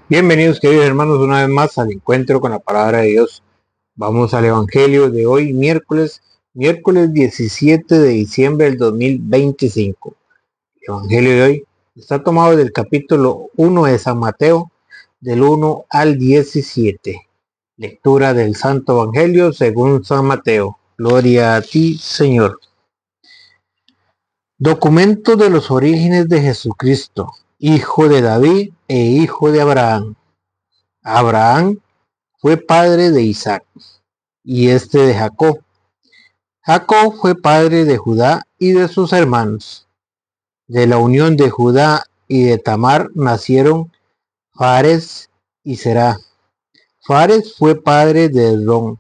Bienvenidos queridos hermanos una vez más al encuentro con la palabra de Dios. Vamos al Evangelio de hoy, miércoles 17 de diciembre del 2025. El Evangelio de hoy está tomado del capítulo 1 de San Mateo, del 1 al 17. Lectura del Santo Evangelio según San Mateo. Gloria a ti, Señor. Documento de los orígenes de Jesucristo, hijo de David e hijo de Abraham. Abraham fue padre de Isaac, y este de Jacob. Jacob fue padre de Judá y de sus hermanos. De la unión de Judá y de Tamar nacieron Fares y Será. Fares fue padre de Hebrón,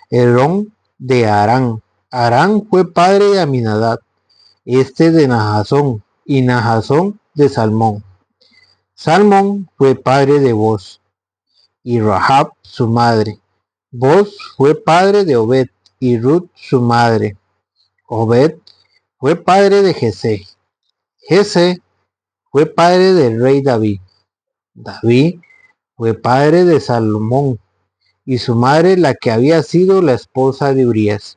Hebrón de Harán. Harán fue padre de Aminadab, este de Nahasón, y Nahasón de Salmón. Salmón fue padre de Boz, y Rahab su madre. Boz fue padre de Obed, y Ruth su madre. Obed fue padre de Jesé. Jesé fue padre del rey David. David fue padre de Salomón, y su madre la que había sido la esposa de Urías.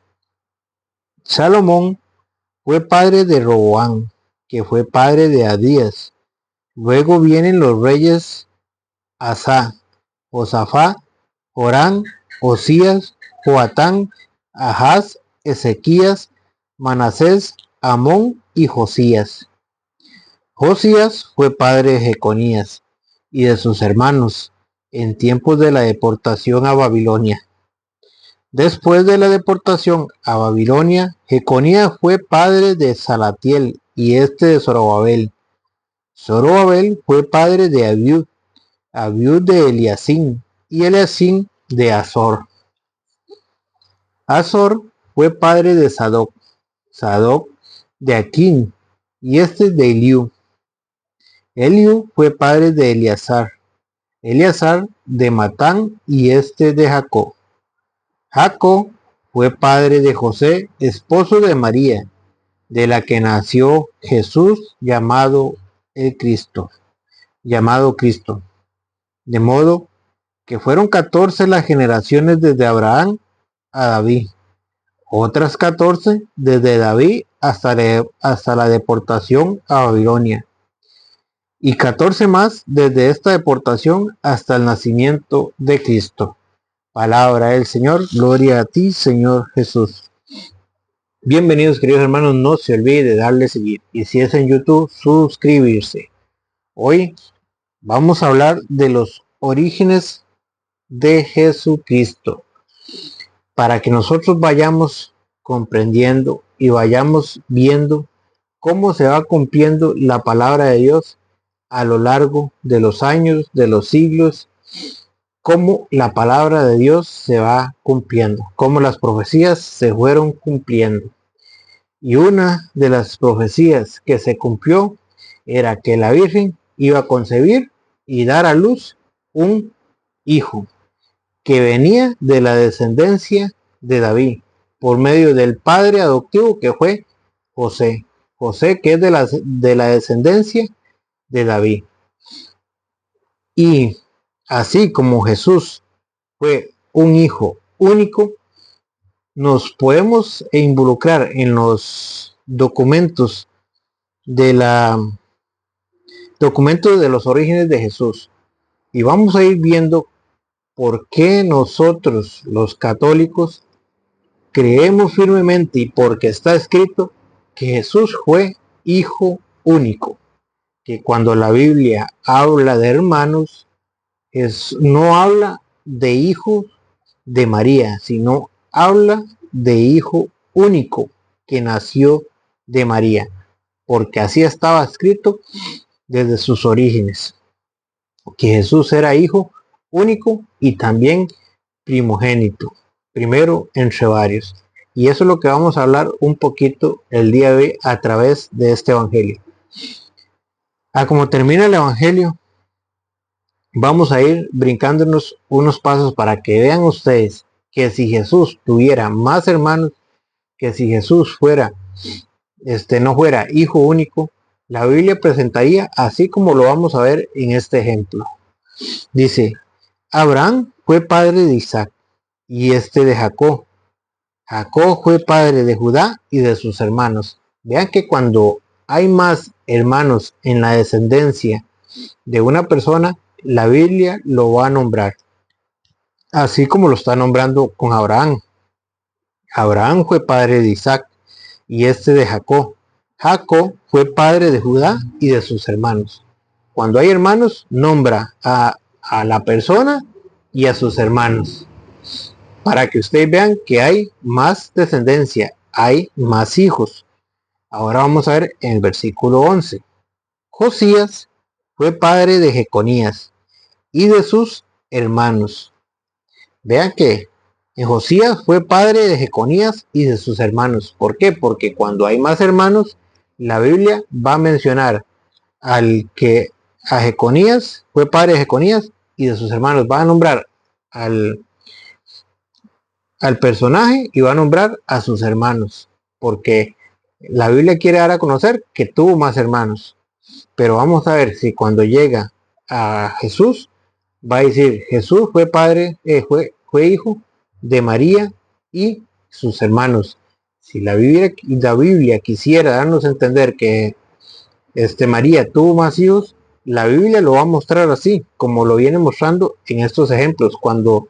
Salomón fue padre de Roboam, que fue padre de Abías. Luego vienen los reyes Asa, Josafat, Joram, Osías, Joatán, Ahaz, Ezequías, Manasés, Amón y Josías. Josías fue padre de Jeconías y de sus hermanos en tiempos de la deportación a Babilonia. Después de la deportación a Babilonia, Jeconías fue padre de Salatiel y este de Zorobabel. Zorobabel fue padre de Abiud, Abiud de Eliacim y Eliacim de Azor. Azor fue padre de Sadoc, Sadoc de Aquín y este de Eliú. Eliú fue padre de Eleazar, Eleazar de Matán y este de Jacob. Jacob fue padre de José, esposo de María, de la que nació Jesús llamado Cristo. De modo que fueron 14 las generaciones desde Abraham a David, otras 14 desde David hasta la deportación a Babilonia, y 14 más desde esta deportación hasta el nacimiento de Cristo. Palabra del Señor, gloria a ti, Señor Jesús. Bienvenidos queridos hermanos, no se olvide de darle seguir y si es en YouTube, suscribirse. Hoy vamos a hablar de los orígenes de Jesucristo, para que nosotros vayamos comprendiendo y vayamos viendo cómo se va cumpliendo la palabra de Dios a lo largo de los años, de los siglos, cómo la palabra de Dios se va cumpliendo, cómo las profecías se fueron cumpliendo. Y una de las profecías que se cumplió era que la Virgen iba a concebir y dar a luz un hijo que venía de la descendencia de David, por medio del padre adoptivo que fue José. José, que es de la descendencia de David. Y así como Jesús fue un hijo único, nos podemos involucrar en los documentos de los orígenes de Jesús. Y vamos a ir viendo por qué nosotros, los católicos, creemos firmemente y porque está escrito que Jesús fue hijo único. Que cuando la Biblia habla de hermanos, no habla de hijos de María, sino habla de hijo único que nació de María, porque así estaba escrito desde sus orígenes, que Jesús era hijo único y también primogénito, primero entre varios. Y eso es lo que vamos a hablar un poquito el día de hoy a través de este evangelio. Como termina el evangelio, vamos a ir brincándonos unos pasos para que vean ustedes que si Jesús tuviera más hermanos, que si Jesús no fuera hijo único, la Biblia presentaría así como lo vamos a ver en este ejemplo. Dice, Abraham fue padre de Isaac y este de Jacob. Jacob fue padre de Judá y de sus hermanos. Vean que cuando hay más hermanos en la descendencia de una persona, la Biblia lo va a nombrar, así como lo está nombrando con Abraham. Abraham fue padre de Isaac y este de Jacob. Jacob fue padre de Judá y de sus hermanos. Cuando hay hermanos, nombra a la persona y a sus hermanos, para que ustedes vean que hay más descendencia, hay más hijos. Ahora vamos a ver en el versículo 11. Josías fue padre de Jeconías y de sus hermanos. Vean que en Josías fue padre de Jeconías y de sus hermanos. ¿Por qué? Porque cuando hay más hermanos, la Biblia va a mencionar al que a Jeconías fue padre de Jeconías y de sus hermanos. Va a nombrar al personaje y va a nombrar a sus hermanos. Porque la Biblia quiere dar a conocer que tuvo más hermanos. Pero vamos a ver si cuando llega a Jesús, va a decir, Jesús fue padre, fue hijo de María y sus hermanos. Si la Biblia quisiera darnos a entender que María tuvo más hijos, la Biblia lo va a mostrar así, como lo viene mostrando en estos ejemplos. Cuando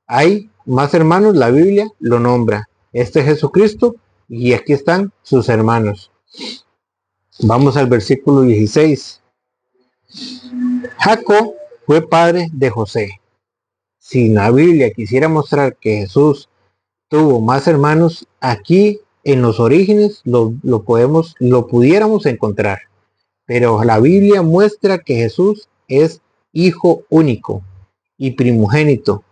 hay más hermanos, la Biblia lo nombra. Este es Jesucristo y aquí están sus hermanos. Vamos al versículo 16. Jacob fue padre de José. Si la Biblia quisiera mostrar que Jesús tuvo más hermanos, aquí en los orígenes lo pudiéramos encontrar. Pero la Biblia muestra que Jesús es hijo único y primogénito.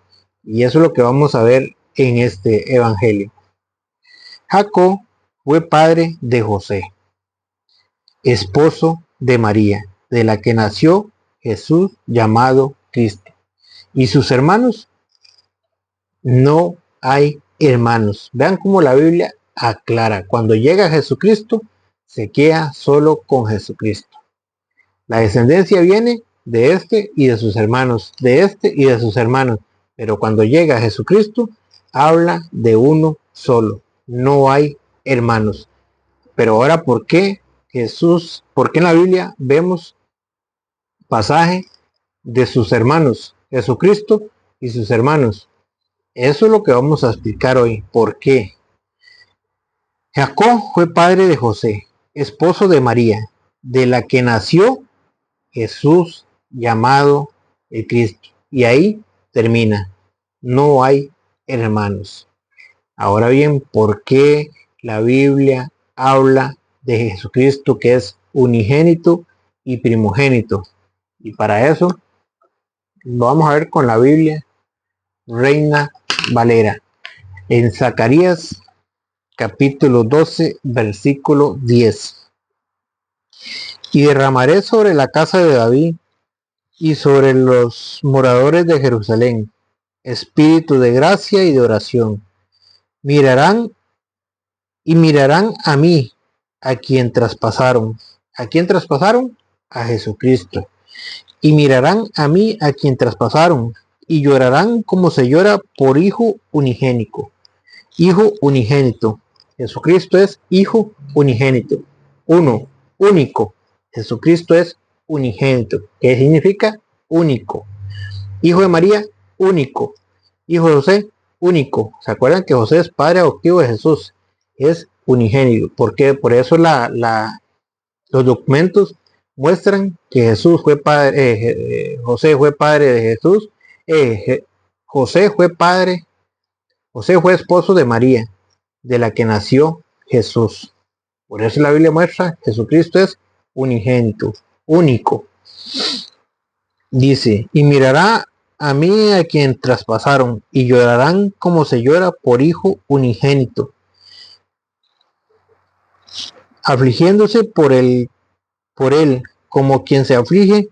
Y eso es lo que vamos a ver en este evangelio. Jacob fue padre de José, esposo de María, de la que nació Jesús llamado Cristo. Y sus hermanos, no hay hermanos. Vean cómo la Biblia aclara. Cuando llega Jesucristo, se queda solo con Jesucristo. La descendencia viene de este y de sus hermanos, de este y de sus hermanos. Pero cuando llega Jesucristo, habla de uno solo. No hay hermanos. Pero ahora, ¿por qué en la Biblia vemos pasaje de sus hermanos? Jesucristo y sus hermanos. Eso es lo que vamos a explicar hoy. ¿Por qué? Jacob fue padre de José, esposo de María, de la que nació Jesús llamado el Cristo. Y ahí termina. No hay hermanos. Ahora bien, ¿por qué la Biblia habla de Jesucristo que es unigénito y primogénito? Y para eso lo vamos a ver con la Biblia Reina Valera. En Zacarías capítulo 12, versículo 10. Y derramaré sobre la casa de David y sobre los moradores de Jerusalén espíritu de gracia y de oración. Mirarán a mí, a quien traspasaron. ¿A quién traspasaron? A Jesucristo. Y mirarán a mí, a quien traspasaron, y llorarán como se llora por hijo unigénito. Hijo unigénito. Jesucristo es hijo unigénito. Uno, único. Jesucristo es unigénito. ¿Qué significa? Único. Hijo de María, único. Hijo de José, único. ¿Se acuerdan que José es padre adoptivo de Jesús? Es unigénito. Porque por eso los documentos muestran que Jesús fue padre, José fue padre de Jesús, José fue esposo de María, de la que nació Jesús. Por eso la Biblia muestra Jesucristo es unigénito, único. Dice, y mirará a mí a quien traspasaron, y llorarán como se llora por hijo unigénito, afligiéndose por él, como quien se aflige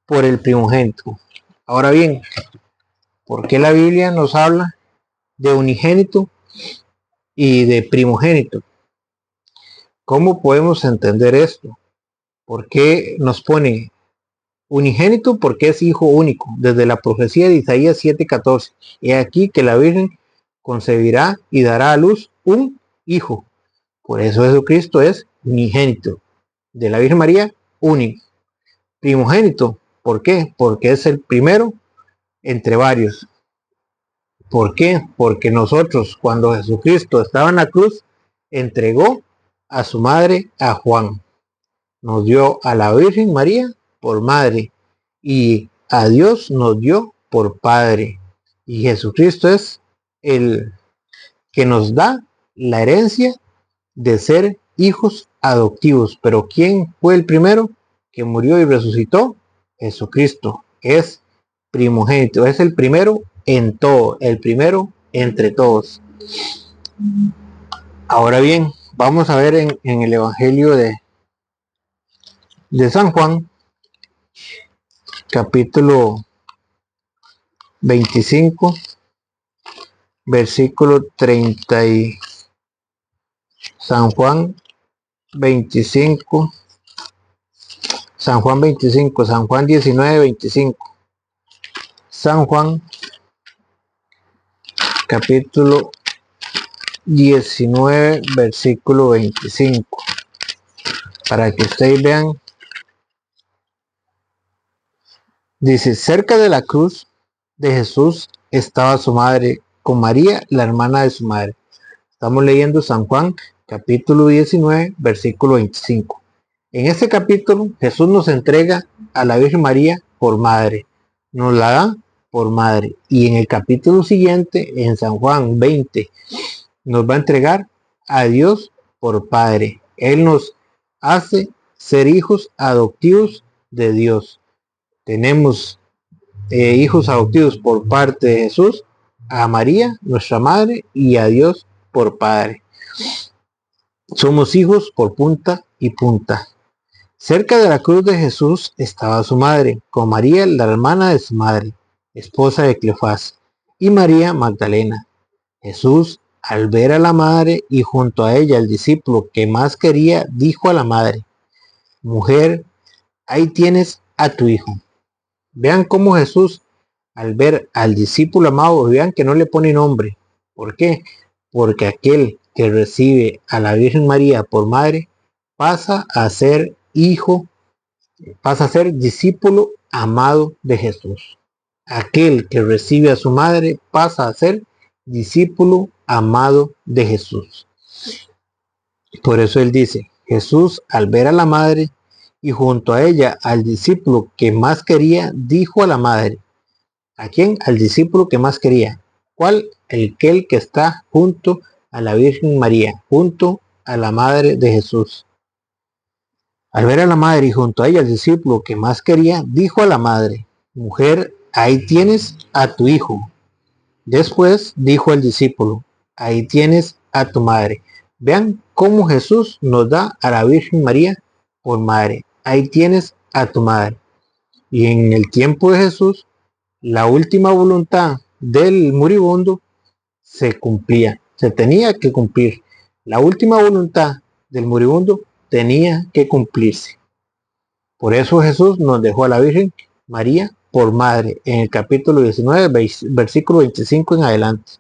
por el primogénito. Ahora bien, ¿por qué la Biblia nos habla de unigénito y de primogénito? ¿Cómo podemos entender esto? ¿Por qué nos pone Unigénito porque es hijo único, desde la profecía de Isaías 7:14. He aquí que la Virgen concebirá y dará a luz un hijo. Por eso Jesucristo es unigénito. De la Virgen María, único. Primogénito, ¿por qué? Porque es el primero entre varios. ¿Por qué? Porque nosotros, cuando Jesucristo estaba en la cruz, entregó a su madre a Juan. Nos dio a la Virgen María por madre y a Dios nos dio por padre. Y Jesucristo es el que nos da la herencia de ser hijos adoptivos. Pero ¿quién fue el primero que murió y resucitó? Jesucristo. Es primogénito, es el primero en todo, el primero entre todos. Ahora bien, vamos a ver en el Evangelio de San Juan, capítulo 25, versículo 30 y San Juan 25, San Juan 25, San Juan 19, 25. San Juan capítulo 19, versículo 25. Para que ustedes vean. Dice, cerca de la cruz de Jesús estaba su madre, con María, la hermana de su madre. Estamos leyendo San Juan, capítulo 19, versículo 25. En este capítulo, Jesús nos entrega a la Virgen María por madre. Nos la da por madre. Y en el capítulo siguiente, en San Juan 20, nos va a entregar a Dios por padre. Él nos hace ser hijos adoptivos de Dios. Tenemos hijos adoptivos por parte de Jesús, a María, nuestra madre, y a Dios por padre. Somos hijos por punta y punta. Cerca de la cruz de Jesús estaba su madre, con María, la hermana de su madre, esposa de Cleofás, y María Magdalena. Jesús, al ver a la madre y junto a ella el discípulo que más quería, dijo a la madre, mujer, ahí tienes a tu hijo. Vean cómo Jesús, al ver al discípulo amado, vean que no le pone nombre. ¿Por qué? Porque aquel que recibe a la Virgen María por madre pasa a ser hijo, pasa a ser discípulo amado de Jesús. Aquel que recibe a su madre pasa a ser discípulo amado de Jesús. Por eso él dice, Jesús, al ver a la madre y junto a ella al discípulo que más quería, dijo a la madre, ¿a quién? Al discípulo que más quería. ¿Cuál? Aquel que está junto a la Virgen María, junto a la madre de Jesús. Al ver a la madre y junto a ella al discípulo que más quería, dijo a la madre, mujer, ahí tienes a tu hijo. Después dijo al discípulo, ahí tienes a tu madre. Vean cómo Jesús nos da a la Virgen María por madre. Ahí tienes a tu madre. Y en el tiempo de Jesús, la última voluntad del moribundo se cumplía, se tenía que cumplir. La última voluntad del moribundo tenía que cumplirse. Por eso Jesús nos dejó a la Virgen María por madre en el capítulo 19, versículo 25 en adelante.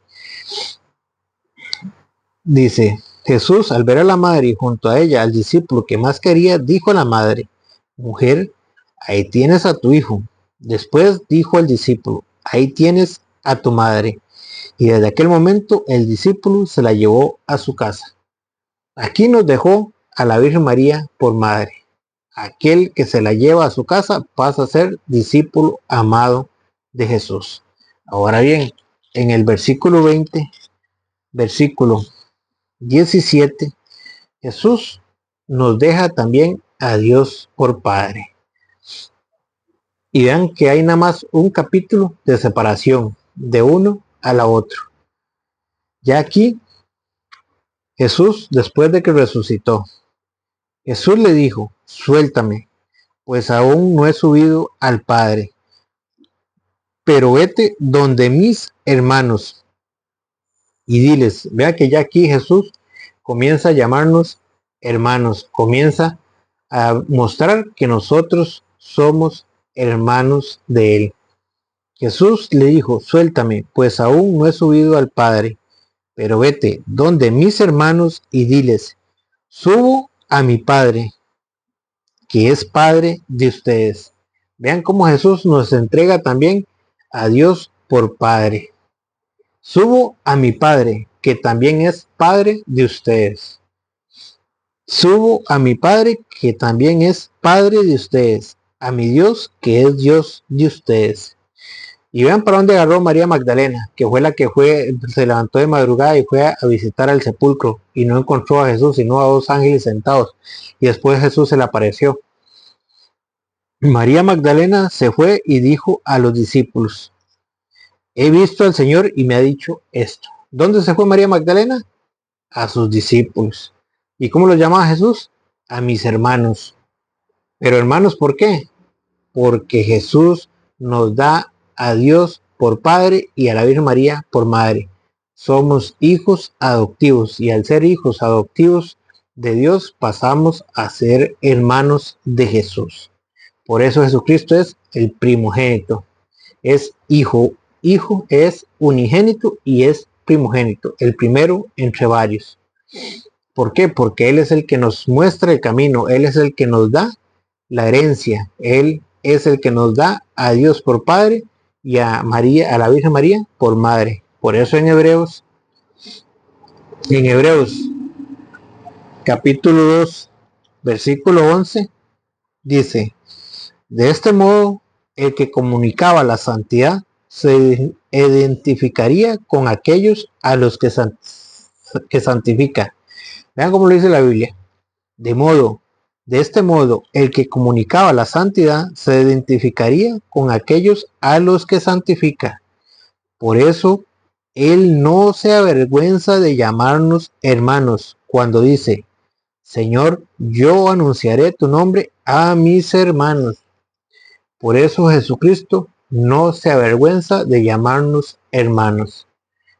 Dice, Jesús al ver a la madre y junto a ella al discípulo que más quería, dijo a la madre, mujer, ahí tienes a tu hijo. Después dijo al discípulo, ahí tienes a tu madre. Y desde aquel momento el discípulo se la llevó a su casa. Aquí nos dejó a la Virgen María por madre. Aquel que se la lleva a su casa pasa a ser discípulo amado de Jesús. Ahora bien, en el versículo 20, versículo 17, Jesús nos deja también a Dios por Padre. Y vean que hay nada más un capítulo de separación de uno a la otro. Ya aquí, Jesús, después de que resucitó, Jesús le dijo, suéltame, pues aún no he subido al Padre, pero vete donde mis hermanos y diles, vea que ya aquí Jesús comienza a llamarnos hermanos, comienza a mostrar que nosotros somos hermanos de él. Jesús le dijo: suéltame, pues aún no he subido al Padre, pero vete donde mis hermanos y diles: subo a mi Padre, que es Padre de ustedes. Vean cómo Jesús nos entrega también a Dios por Padre. Subo a mi Padre, que también es Padre de ustedes. Subo a mi Padre, que también es Padre de ustedes. A mi Dios, que es Dios de ustedes. Y vean para dónde agarró María Magdalena, que fue la que se levantó de madrugada y fue a visitar al sepulcro y no encontró a Jesús, sino a dos ángeles sentados. Y después Jesús se le apareció. María Magdalena se fue y dijo a los discípulos: he visto al Señor y me ha dicho esto. ¿Dónde se fue María Magdalena? A sus discípulos. ¿Y cómo los llamaba Jesús? A mis hermanos. Pero hermanos, ¿por qué? Porque Jesús nos da a Dios por Padre y a la Virgen María por Madre. Somos hijos adoptivos, y al ser hijos adoptivos de Dios pasamos a ser hermanos de Jesús. Por eso Jesucristo es el primogénito, es hijo es unigénito y es primogénito, el primero entre varios. ¿Por qué? Porque Él es el que nos muestra el camino, Él es el que nos da la herencia, Él es el que nos da a Dios por Padre y a María, a la Virgen María por Madre. Por eso en Hebreos capítulo 2, versículo 11, dice: de este modo, el que comunicaba la santidad se identificaría con aquellos a los que santifica. Vean cómo lo dice la Biblia. De este modo, el que comunicaba la santidad se identificaría con aquellos a los que santifica. Por eso, Él no se avergüenza de llamarnos hermanos cuando dice: Señor, yo anunciaré tu nombre a mis hermanos. Por eso Jesucristo no se avergüenza de llamarnos hermanos.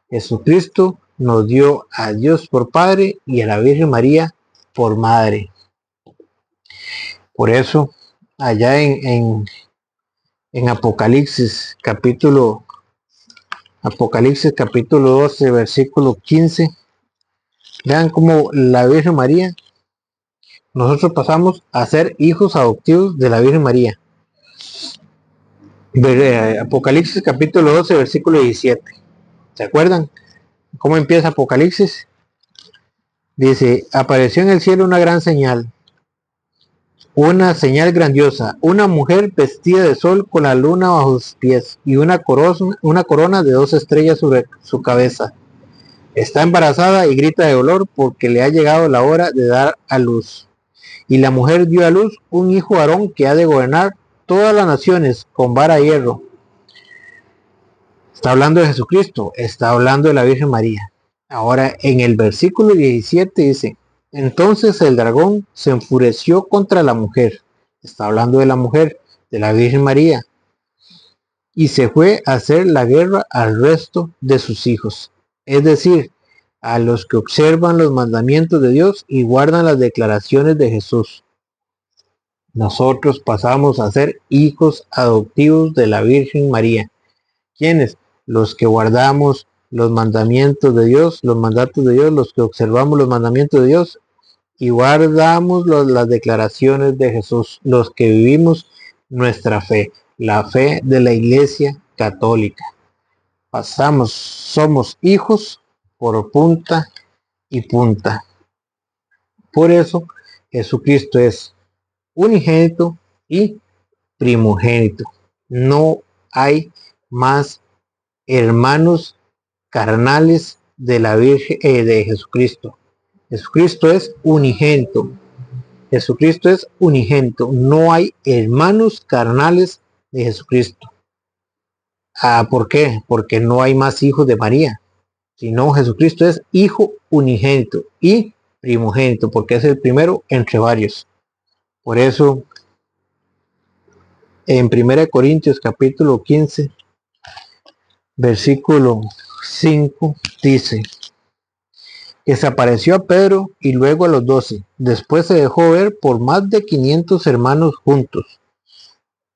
Jesucristo nos dio a Dios por Padre y a la Virgen María por Madre. Por eso, allá en Apocalipsis capítulo 12, versículo 15, vean cómo la Virgen María, nosotros pasamos a ser hijos adoptivos de la Virgen María. Apocalipsis capítulo 12, versículo 17. ¿Se acuerdan cómo empieza Apocalipsis? Dice: apareció en el cielo una gran señal, una señal grandiosa, una mujer vestida de sol con la luna bajo sus pies y una corona de 2 estrellas sobre su cabeza. Está embarazada y grita de dolor porque le ha llegado la hora de dar a luz. Y la mujer dio a luz un hijo varón que ha de gobernar todas las naciones con vara de hierro. Está hablando de Jesucristo, está hablando de la Virgen María. Ahora en el versículo 17 dice: entonces el dragón se enfureció contra la mujer. Está hablando de la mujer, de la Virgen María. Y se fue a hacer la guerra al resto de sus hijos. Es decir, a los que observan los mandamientos de Dios y guardan las declaraciones de Jesús. Nosotros pasamos a ser hijos adoptivos de la Virgen María. ¿Quiénes? Los que guardamos los mandamientos de Dios, los mandatos de Dios, los que observamos los mandamientos de Dios y guardamos las declaraciones de Jesús, los que vivimos nuestra fe, la fe de la Iglesia Católica. Somos hijos por punta y punta. Por eso Jesucristo es unigénito y primogénito. No hay más hermanos carnales de la Virgen de Jesucristo. Jesucristo es unigénito. Jesucristo es unigénito. No hay hermanos carnales de Jesucristo. ¿Por qué? Porque no hay más hijos de María. Sino Jesucristo es hijo unigénito y primogénito, porque es el primero entre varios. Por eso, en 1 Corintios capítulo 15, versículo 5, dice que se apareció a Pedro y luego a los 12. Después se dejó ver por más de 500 hermanos juntos.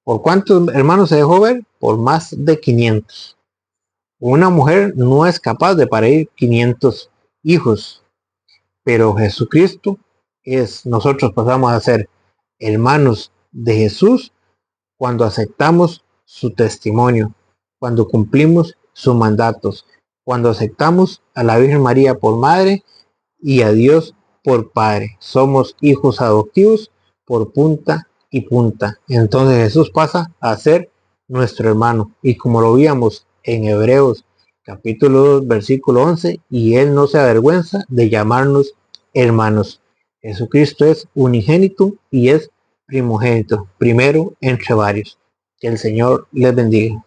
¿Por cuántos hermanos se dejó ver? Por más de 500. Una mujer no es capaz de parir 500 hijos, pero Jesucristo nosotros pasamos a ser hermanos de Jesús cuando aceptamos su testimonio, cuando cumplimos sus mandatos, cuando aceptamos a la Virgen María por madre y a Dios por padre. Somos hijos adoptivos por punta y punta. Entonces Jesús pasa a ser nuestro hermano. Y como lo víamos en Hebreos capítulo 2, versículo 11, y Él no se avergüenza de llamarnos hermanos. Jesucristo es unigénito y es primogénito, primero entre varios. Que el Señor les bendiga.